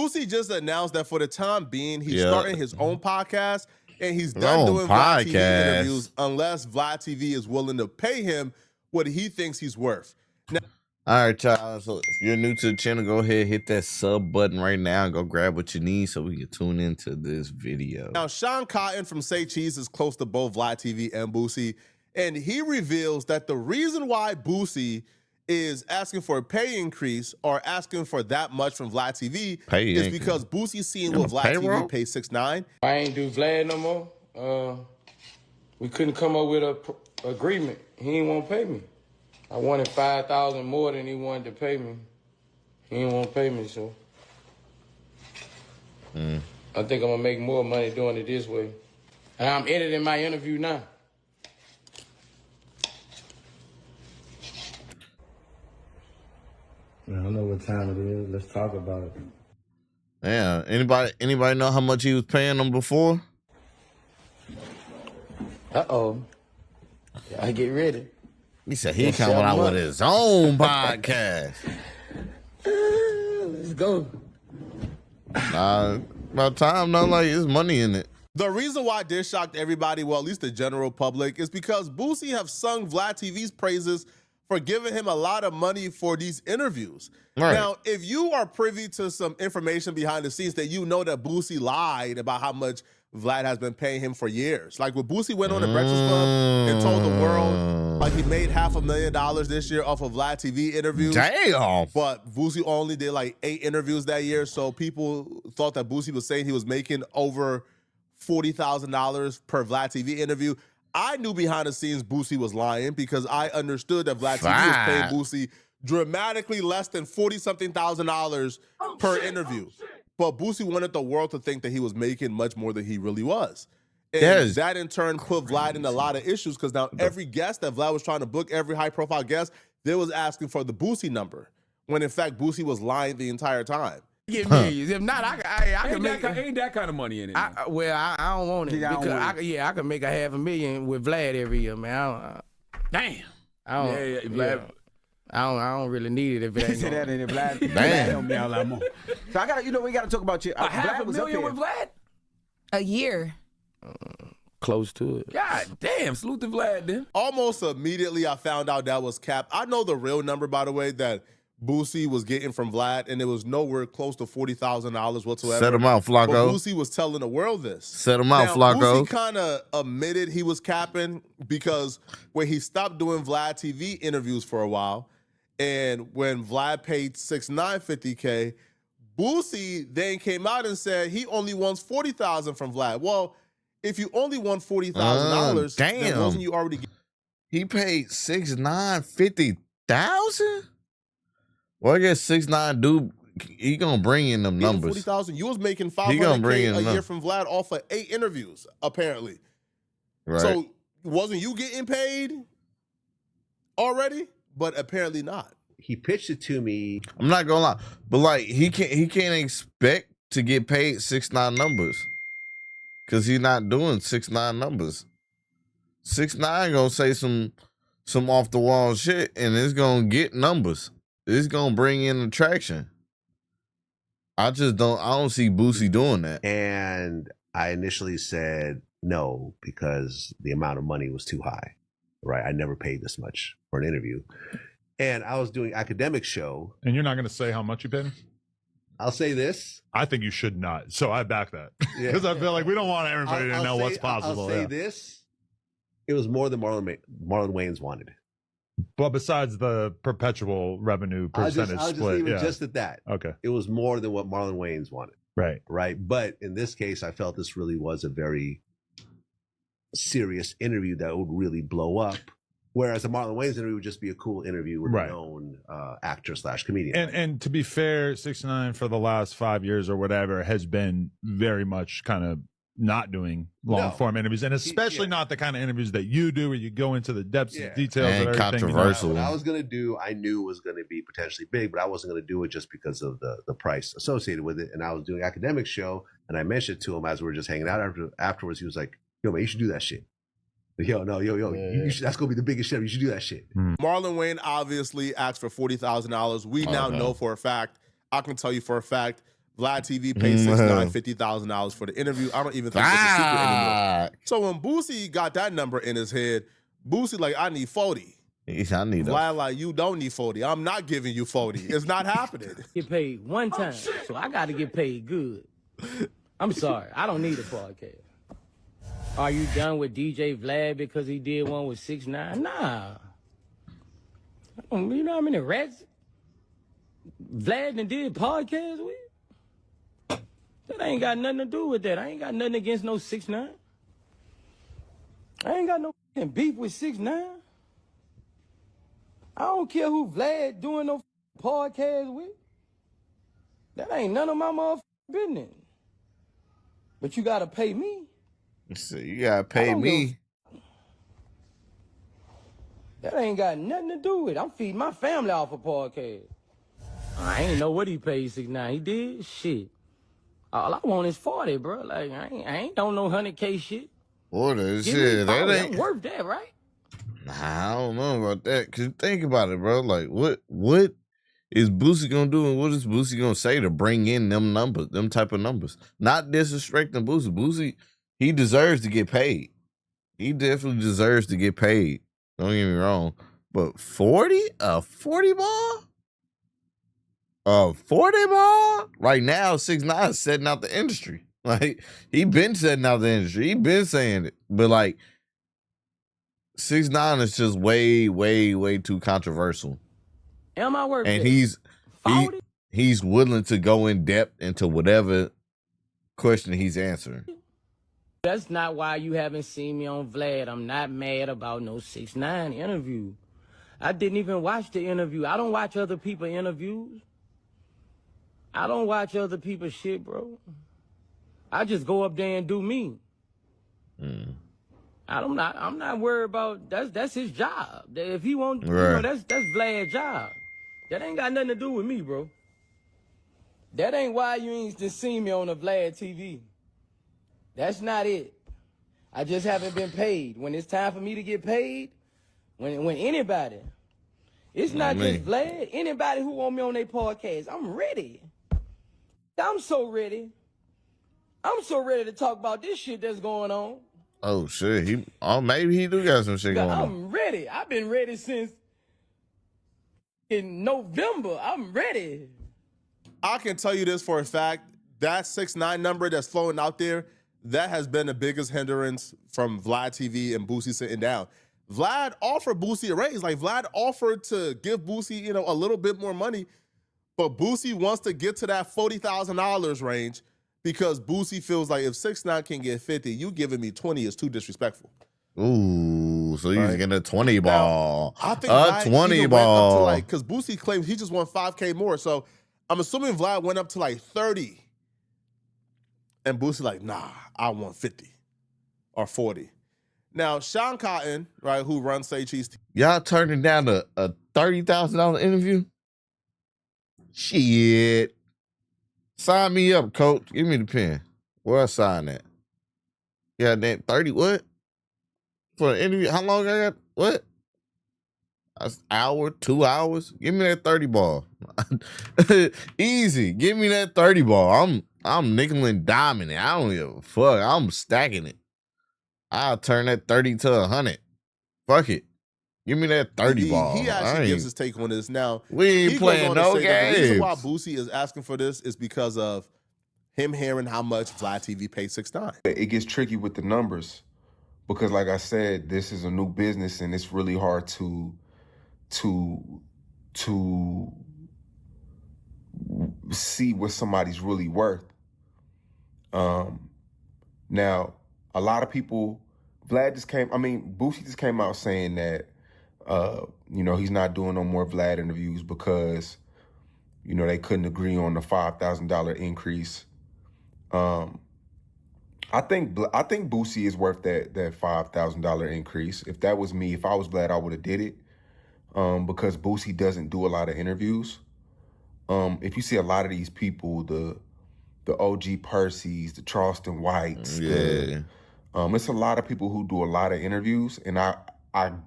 Boosie just announced that for the time being, he's starting his own podcast, and he's done doing podcast. Vlad TV interviews unless Vlad TV is willing to pay him what he thinks he's worth. Now, all right, y'all. So if you're new to the channel, go ahead, hit that sub button right now and go grab what you need so we can tune into this video. Now, Sean Cotton from Say Cheese is close to both Vlad TV and Boosie, and he reveals that the reason why Boosie is asking for a pay increase or asking for that much from Vlad TV is because Boosie's seeing what Vlad TV pays 6ix9ine. I ain't do Vlad no more. We couldn't come up with a agreement. He ain't want to pay me. I wanted $5,000 more than he wanted to pay me. He didn't want to pay me, so I think I'm gonna make more money doing it this way. And I'm editing my interview now. I don't know what time it is. Let's talk about it. Yeah. Anybody know how much he was paying them before? Uh-oh. I get ready. He said he coming out with his own podcast. Let's go. About time, no, like, there's money in it. The reason why this shocked everybody, well, at least the general public, is because Boosie have sung Vlad TV's praises for giving him a lot of money for these interviews. Right. Now, if you are privy to some information behind the scenes, that you know that Boosie lied about how much Vlad has been paying him for years. Like when Boosie went on the Breakfast Club and told the world like he made $500,000 this year off of Vlad TV interviews. Damn. But Boosie only did like 8 interviews that year, so people thought that Boosie was saying he was making over $40,000 per Vlad TV interview. I knew behind the scenes Boosie was lying because I understood that Vlad TV was paying Boosie dramatically less than $40-something thousand per interview. But Boosie wanted the world to think that he was making much more than he really was. And that in turn put Vlad in a lot of issues because now every guest that Vlad was trying to book, every high-profile guest, they was asking for the Boosie number, when in fact Boosie was lying the entire time. Get millions. If not, I can make ain't that kind of money in it. I don't want it because I can make $500,000 with Vlad every year, man. Damn. Vlad. I don't really need it if it ain't. Say that in Vlad. Damn. Help me out a lot more. So I gotta, we gotta talk about you. $500,000 with Vlad. A year. Close to it. God damn, salute to Vlad then. Almost immediately I found out that was cap. I know the real number, by the way, that Boosie was getting from Vlad, and it was nowhere close to $40,000 whatsoever. Set him out, Flacco. But Boosie was telling the world this. Set him out, Flacco. Boosie kind of admitted he was capping because when he stopped doing Vlad TV interviews for a while, and when Vlad paid 6ix9ine $50K, Boosie then came out and said he only wants $40,000 from Vlad. Well, if you only want $40,000, then wasn't you already? He paid 6ix9ine $50,000. Well, I guess 6ix9ine dude, he gonna bring in them numbers. 40,000. You was making $500K a year from Vlad off of 8 interviews, apparently. Right. So wasn't you getting paid already? But apparently not. He pitched it to me. I'm not gonna lie, but like he can't expect to get paid 6ix9ine numbers because he's not doing 6ix9ine numbers. 6ix9ine gonna say some off the wall shit, and it's gonna get numbers. It's gonna bring in attraction. I don't see Boosie doing that. And I initially said no because the amount of money was too high. Right, I never paid this much for an interview, and I was doing academic show. And you're not going to say how much you paid him? I'll say this. I think you should not. So I back that because I feel like we don't want everybody to know what's possible. I'll say this: it was more than Marlon Wayans wanted. But besides the perpetual revenue percentage I'll split, just leave it just at that. Okay, it was more than what Marlon Wayans wanted. Right. But in this case, I felt this really was a very serious interview that would really blow up, whereas a Marlon Wayans interview would just be a cool interview with a known actor / comedian. And to be fair, 6ix9ine for the last 5 years or whatever has been very much kind of not doing long form interviews, and especially not the kind of interviews that you do where you go into the depths and details and of everything. Controversial. What I was gonna do, I knew was gonna be potentially big, but I wasn't gonna do it just because of the price associated with it. And I was doing an academic show, and I mentioned it to him as we were just hanging out afterwards. He was like, yo, man, you should do that shit. Yo, you should, that's gonna be the biggest shit. You should do that shit. Marlon Wayne obviously asked for $40,000. We now know for a fact, I can tell you for a fact, Vlad TV paid 6ix9ine $50,000 for the interview. I don't even think it's a secret anymore. So when Boosie got that number in his head, Boosie like, I need 40. I need Vlad like, you don't need 40. I'm not giving you 40. It's not happening. Get paid one time, so I got to get paid good. I'm sorry, I don't need a podcast. Are you done with DJ Vlad because he did one with 6ix9ine? Nah. You know how many rats Vlad done did podcasts with? That ain't got nothing to do with that. I ain't got nothing against no 6ix9ine. I ain't got no beef with 6ix9ine. I don't care who Vlad doing no podcast with. That ain't none of my motherfucking business. But you gotta pay me. So you gotta pay me. That ain't got nothing to do with it. I'm feeding my family off a podcast. I ain't know what he paid 6ix9ine. He did shit. All I want is 40, bro. Like I ain't on no 100K shit. Order shit. That ain't worth that, right? Nah, I don't know about that. Cause think about it, bro. Like what is Boosie gonna do, and what is Boosie gonna say to bring in them numbers, them type of numbers? Not disrespecting Boosie. Boosie, he deserves to get paid. He definitely deserves to get paid. Don't get me wrong. But 40? A 40 ball? A 40 ball? Right now, 6ix9ine is setting out the industry. Like, he been setting out the industry. He been saying it. But like 6ix9ine is just way, way, way too controversial. Am I worth and it? he's willing to go in depth into whatever question he's answering. That's not why you haven't seen me on Vlad. I'm not mad about no 6ix9ine interview. I didn't even watch the interview. I don't watch other people's interviews. I don't watch other people's shit, bro. I just go up there and do me. I'm not worried about that's his job. If he won't, right. That's Vlad's job. That ain't got nothing to do with me, bro. That ain't why you ain't just seen me on the Vlad TV. That's not it. I just haven't been paid. When it's time for me to get paid, when anybody, it's not just Vlad, anybody who want me on their podcast, I'm ready. I'm so ready. I'm so ready to talk about this shit that's going on. Oh shit, maybe he do got some shit going on. I'm ready. I've been ready since in November. I'm ready. I can tell you this for a fact. That 6ix9ine number that's flowing out there, that has been the biggest hindrance from Vlad TV and Boosie sitting down. Vlad offered Boosie a raise. Like, Vlad offered to give Boosie, a little bit more money, but Boosie wants to get to that $40,000 range because Boosie feels like if 6ix9ine can get 50, you giving me 20 is too disrespectful. Ooh, so he's getting a 20 ball. Now, I think a Vlad 20 ball. Went up to because Boosie claims he just won 5K more. So I'm assuming Vlad went up to like 30. And Boosie like, nah, I want 50 or 40. Now, Sean Cotton, right, who runs Say Cheese. Y'all turning down a $30,000 interview? Shit. Sign me up, coach. Give me the pen. Where I sign that? Yeah, damn, 30 what? For an interview? How long I got? What? An hour, 2 hours? Give me that 30 ball. Easy. Give me that 30 ball. I'm nickel and diming it. I don't give a fuck. I'm stacking it. I'll turn that 30 to 100. Fuck it. Give me that 30 ball. He actually gives his take on this. Now, we ain't playing no games. The reason why Boosie is asking for this is because of him hearing how much Vlad TV paid 6ix9ine. It gets tricky with the numbers because, like I said, this is a new business and it's really hard to see what somebody's really worth. Now, a lot of people, Boosie just came out saying that, he's not doing no more Vlad interviews because, they couldn't agree on the $5,000 increase. I think Boosie is worth that $5,000 increase. If that was me, if I was Vlad, I would have did it. Because Boosie doesn't do a lot of interviews. If you see a lot of these people, the OG Percy's, the Charleston Whites, it's a lot of people who do a lot of interviews, and I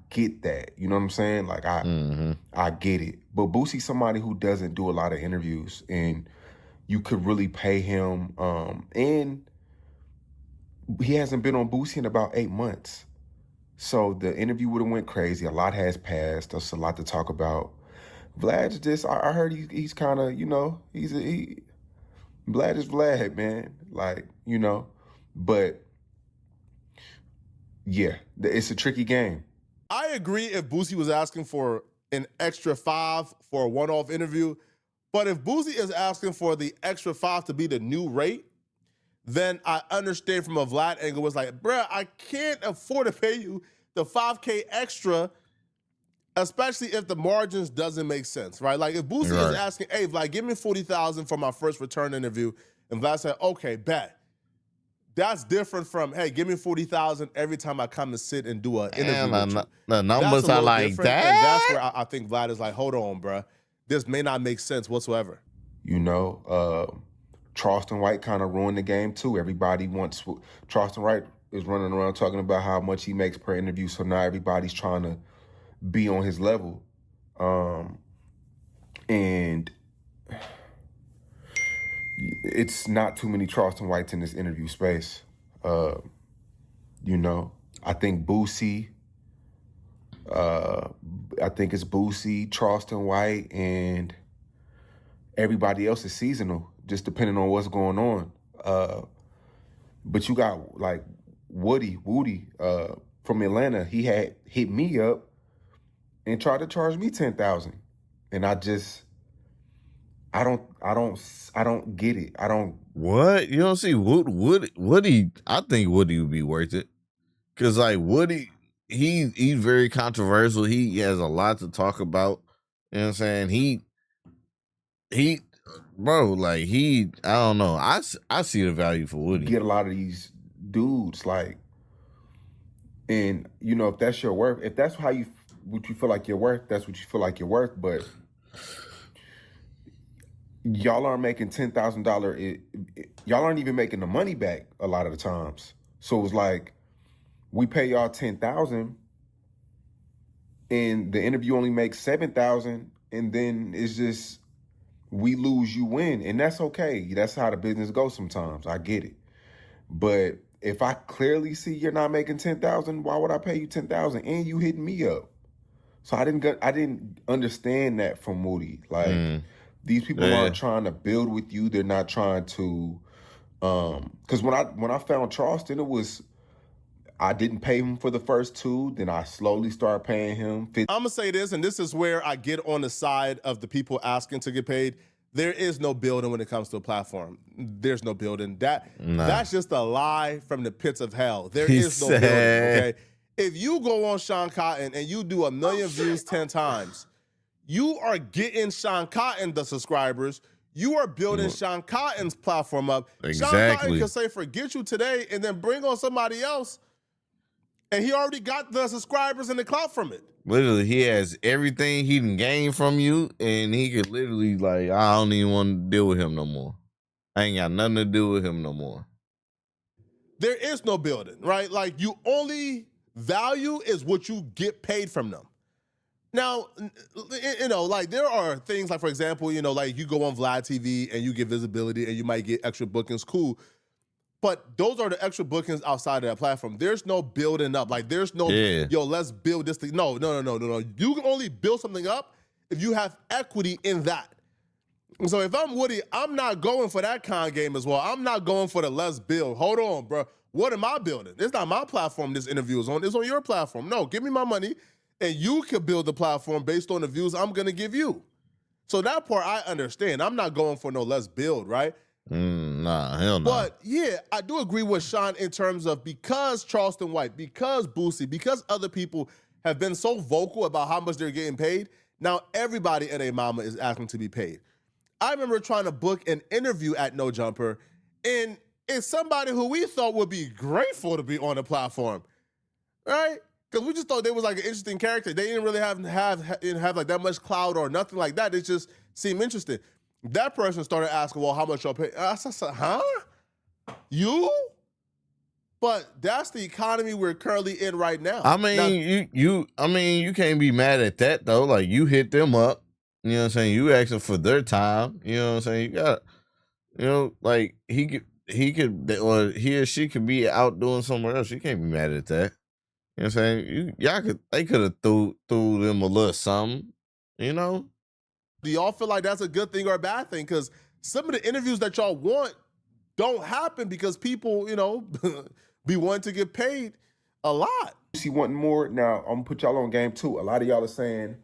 get that. You know what I'm saying? Like I get it. But Boosie's somebody who doesn't do a lot of interviews, and you could really pay him. And he hasn't been on Boosie in about 8 months. So the interview would have went crazy. A lot has passed. There's a lot to talk about. Vlad's just, I heard he's kind of, you know, Vlad is Vlad, man. Like, you know, but yeah, it's a tricky game. I agree if Boosie was asking for an extra $5 for a one-off interview, but if Boosie is asking for the extra $5 to be the new rate, then I understand from a Vlad angle. It's like, bruh, I can't afford to pay you the $5K extra, especially if the margins doesn't make sense, right? Like if Boosie is asking, hey, Vlad, give me $40,000 for my first return interview, and Vlad said, okay, bet. That's different from, hey, give me $40,000 every time I come and sit and do an interview with you. The numbers are like that. And that's where I think Vlad is like, hold on, bruh. This may not make sense whatsoever. You know, Charleston White kind of ruined the game too. Everybody wants, Charleston White is running around talking about how much he makes per interview, so now everybody's trying to be on his level. And it's not too many Charleston Whites in this interview space. You know, I think Boosie, it's Boosie, Charleston White, and everybody else is seasonal, just depending on what's going on. But you got like Woody from Atlanta. He had hit me up and tried to charge me $10,000, and I don't get it. What? You don't see Woody? I think Woody would be worth it, cause like Woody, he's very controversial. He has a lot to talk about. You know what I'm saying? He, bro, like I don't know. I see the value for Woody. Get a lot of these dudes like, and you know, if that's your worth, if that's what you feel like you're worth, that's what you feel like you're worth. But y'all aren't making $10,000. Y'all aren't even making the money back a lot of the times. So it was like, we pay y'all $10,000, and the interview only makes $7,000, and then it's just we lose, you win, and that's okay. That's how the business goes sometimes. I get it, but if I clearly see you're not making $10,000, why would I pay you $10,000 and you hitting me up? So I didn't understand that from Moody. Like these people aren't trying to build with you. They're not trying to. Because when I found Charleston, it was I didn't pay him for the first two. Then I slowly started paying him. I'm gonna say this, and this is where I get on the side of the people asking to get paid. There is no building when it comes to a platform. There's no building. That's just a lie from the pits of hell. There is no building, okay? If you go on Sean Cotton and you do 1 million views 10 times, you are getting Sean Cotton the subscribers. You are building Sean Cotton's platform up. Exactly. Sean Cotton can say, forget you today, and then bring on somebody else, and he already got the subscribers and the clout from it. Literally, he has everything he can gain from you, and he could literally, like, I don't even want to deal with him no more. I ain't got nothing to do with him no more. There is no building, right? Like, you only value is what you get paid from them. Now, you know, like, there are things like, for example, you know, like you go on Vlad TV and you get visibility and you might get extra bookings, cool. But those are the extra bookings outside of that platform. There's no building up. Like, there's no, yo, let's build this thing. No. You can only build something up if you have equity in that. And so if I'm Woody, I'm not going for that kind of game as well. I'm not going for the let's build. Hold on, bro. What am I building? It's not my platform this interview is on. It's on your platform. No, give me my money, and you can build the platform based on the views I'm going to give you. So that part I understand. I'm not going for no let's build, right? Nah, hell no. But yeah, I do agree with Sean in terms of because Charleston White, because Boosie, because other people have been so vocal about how much they're getting paid, now everybody at A Mama is asking to be paid. I remember trying to book an interview at No Jumper, and it's somebody who we thought would be grateful to be on the platform, right? Because we just thought they was like an interesting character. They didn't really have like that much clout or nothing like that. It just seemed interesting. That person started asking, well, how much y'all pay? I said, huh? You? But that's the economy we're currently in right now. I mean, now, you can't be mad at that though. Like, you hit them up, you know what I'm saying? You asking for their time, you know what I'm saying? You know, like he could, or he or she could be out doing somewhere else. You can't be mad at that. You know what I'm saying? They could have threw them a little something. You know? Do y'all feel like that's a good thing or a bad thing? Because some of the interviews that y'all want don't happen because people, you know, be wanting to get paid a lot. Boosie wanting more. Now, I'm going to put y'all on game too. A lot of y'all are saying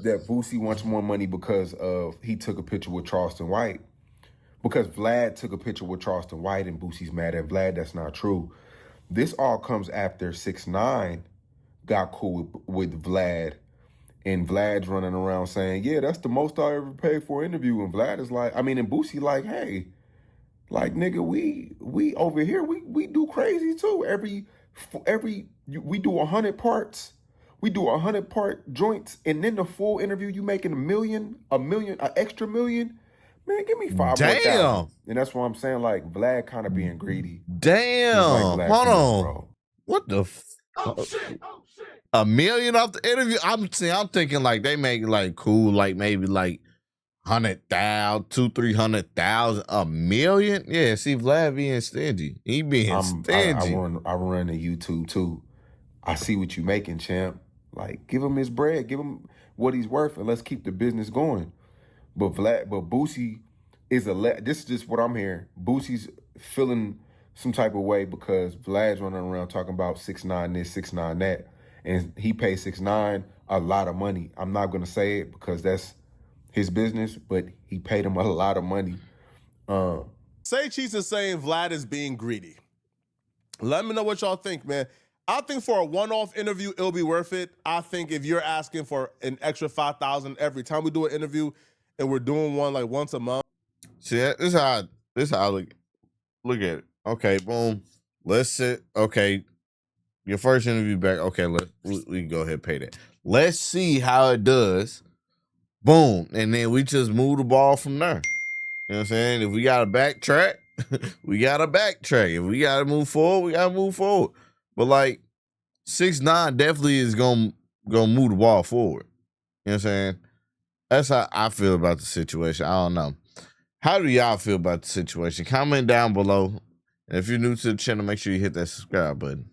that Boosie wants more money because of he took a picture with Charleston White. Because Vlad took a picture with Charleston White and Boosie's mad at Vlad. That's not true. This all comes after 6ix9ine got cool with Vlad. And Vlad's running around saying, yeah, that's the most I ever paid for an interview. And Vlad is like, and Boosie like, hey, like, nigga, we over here, we do crazy too. We do 100 parts. We do 100-part joints. And then the full interview, you making a million, an extra million. Man, give me 5 more thousand. And that's what I'm saying. Like, Vlad kind of being greedy. Damn. Like Hold on. bro. What the $1 million off the interview? I'm thinking like they make like cool, like maybe like 100,000, 200,000-300,000, $1 million. Yeah, see, Vlad being stingy. He being stingy. I run the YouTube too. I see what you making, champ. Like, give him his bread, give him what he's worth, and let's keep the business going. But Boosie is this is just what I'm hearing. Boosie's feeling some type of way because Vlad's running around talking about 6ix9ine this, 6ix9ine that. And he paid 6ix9ine a lot of money. I'm not going to say it because that's his business, but he paid him a lot of money. Say Cheese is saying Vlad is being greedy. Let me know what y'all think, man. I think for a one-off interview, it'll be worth it. I think if you're asking for an extra $5,000 every time we do an interview and we're doing one like once a month. See, this is how I look at it. Okay, boom. Let's sit. Okay, your first interview back. Okay, we can go ahead and pay that. Let's see how it does. Boom. And then we just move the ball from there. You know what I'm saying? If we got to backtrack, we got to backtrack. If we got to move forward, we got to move forward. But like 6ix9ine definitely is gonna move the ball forward. You know what I'm saying? That's how I feel about the situation. I don't know. How do y'all feel about the situation? Comment down below. And if you're new to the channel, make sure you hit that subscribe button.